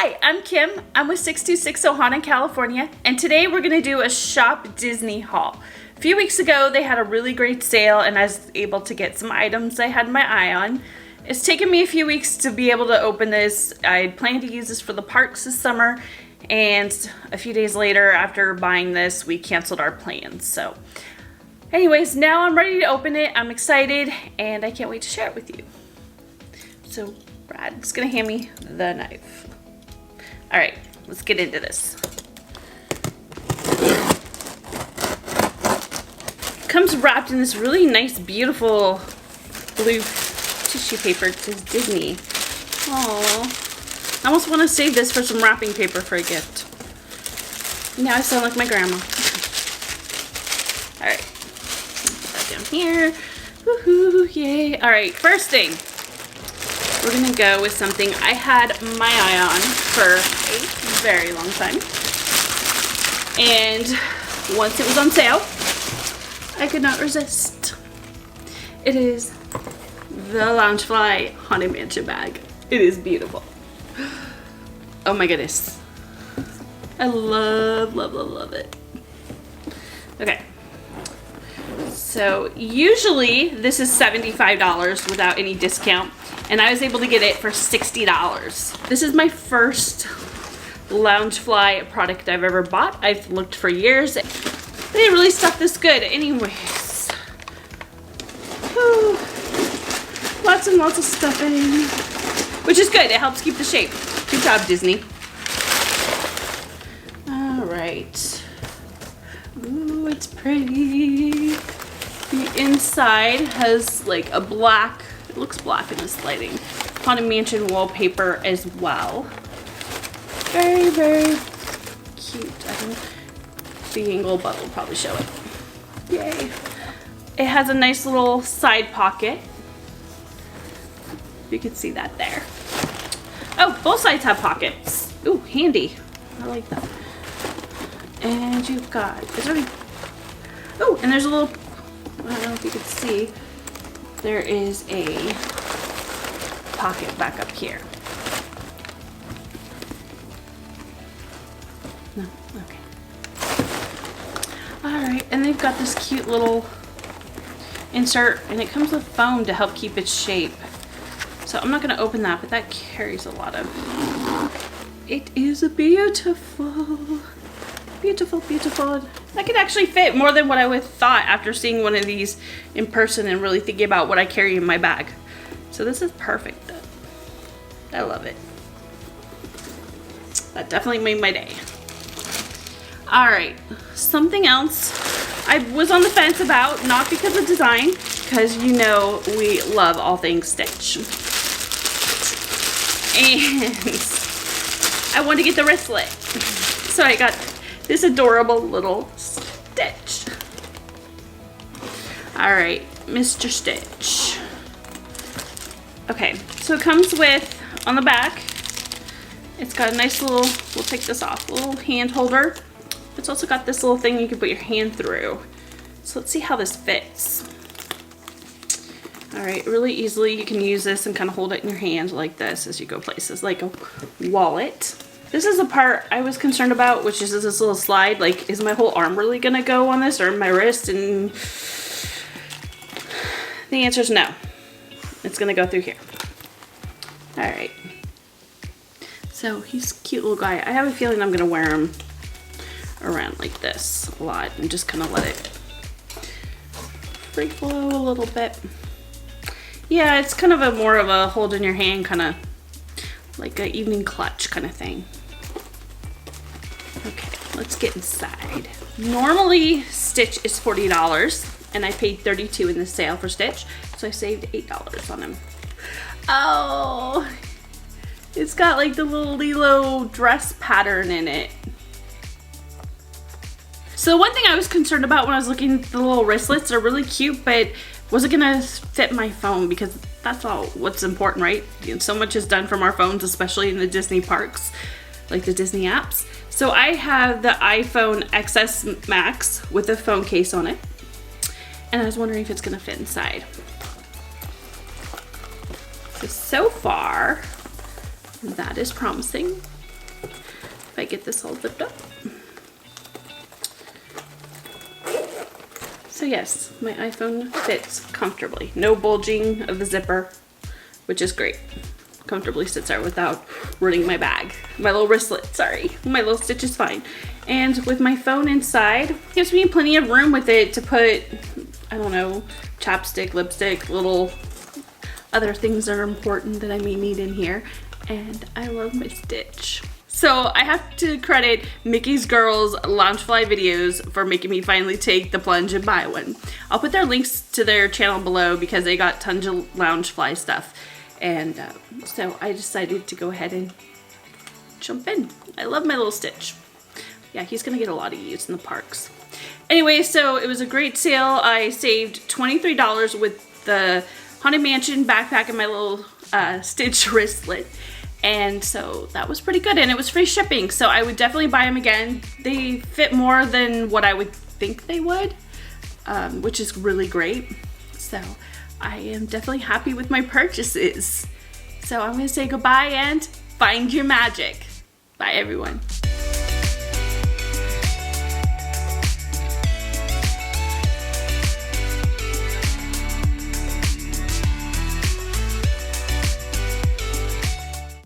Hi, I'm Kim. I'm with 626 Ohana, California, and today we're going to do a Shop Disney haul. A few weeks ago, they had a really great sale, and I was able to get some items I had my eye on. It's taken me a few weeks to be able to open this. I planned to use this for the parks this summer, and a few days later, after buying this, we canceled our plans. So, anyways, now I'm ready to open it. I'm excited, and I can't wait to share it with you. So, Brad's gonna hand me the knife. All right, let's get into this. It comes wrapped in this really nice, beautiful blue tissue paper. It says Disney. Aww. I almost want to save this for some wrapping paper for a gift. Now I sound like my grandma. All right, put that down here. Woohoo, yay. All right, first thing. We're gonna go with something I had my eye on for a very long time. And once it was on sale, I could not resist. It is the Loungefly Haunted Mansion bag. It is beautiful. Oh my goodness. I love, love, love, love it. Okay. So usually this is $75 without any discount. And I was able to get it for $60. This is my first Loungefly product I've ever bought. I've looked for years. They didn't really stuff this good. Anyways. Whew. Lots and lots of stuffing. Which is good. It helps keep the shape. Good job, Disney. Alright. Ooh, it's pretty. The inside has like a black, it looks black in this lighting, Haunted Mansion wallpaper as well. Very, very cute. I think the angle but will probably show it. Yay. It has a nice little side pocket. You can see that there. Oh, both sides have pockets. Ooh, handy. I like that. And you've got, is there any, oh, and there's a little, I don't know if you can see, there is a pocket back up here. No, okay. Alright, and they've got this cute little insert, and it comes with foam to help keep its shape. So I'm not going to open that, but that carries a lot of, it is beautiful. Beautiful, beautiful. That could actually fit more than what I would have thought after seeing one of these in person and really thinking about what I carry in my bag. So this is perfect. I love it. That definitely made my day. All right, something else I was on the fence about, not because of design, because you know we love all things Stitch. And I wanted to get the wristlet. So I got this adorable little Stitch. All right, Mr. Stitch. Okay, so it comes with, on the back, it's got a nice little, we'll take this off, little hand holder. It's also got this little thing you can put your hand through. So let's see how this fits. All right, really easily you can use this and kind of hold it in your hand like this as you go places, like a wallet. This is the part I was concerned about, which is this little slide. Like, is my whole arm really gonna go on this, or my wrist? And the answer is no. It's gonna go through here. All right. So he's a cute little guy. I have a feeling I'm gonna wear him around like this a lot and just kind of let it free flow a little bit. Yeah, it's kind of a more of a hold in your hand, kind of like an evening clutch kind of thing. Okay, let's get inside. Normally Stitch is $40 and I paid $32 in the sale for Stitch, so I saved $8 on him. Oh, it's got like the little Lilo dress pattern in it. So one thing I was concerned about when I was looking at the little wristlets, are really cute, but was it gonna fit my phone? Because that's all what's important, right? You know, so much is done from our phones, especially in the Disney parks, like the Disney apps. So I have the iPhone XS Max with a phone case on it. And I was wondering if it's gonna fit inside. So far, that is promising. if I get this all zipped up. So yes, my iPhone fits comfortably. No bulging of the zipper, which is great. Comfortably sits there without ruining my bag. My little wristlet, sorry. My little stitch is fine. And with my phone inside, gives me plenty of room with it to put, I don't know, chapstick, lipstick, little other things that are important that I may need in here. And I love my stitch. So I have to credit Mickey's Girls Loungefly videos for making me finally take the plunge and buy one. I'll put their links to their channel below because they got tons of Loungefly stuff. And so I decided to go ahead and jump in. I love my little stitch. Yeah, he's gonna get a lot of use in the parks. Anyway, so it was a great sale. I saved $23 with the Haunted Mansion backpack and my little stitch wristlet. And so that was pretty good, and it was free shipping. So I would definitely buy them again. They fit more than what I would think they would, which is really great. So I am definitely happy with my purchases. So I'm gonna say goodbye and find your magic. Bye everyone.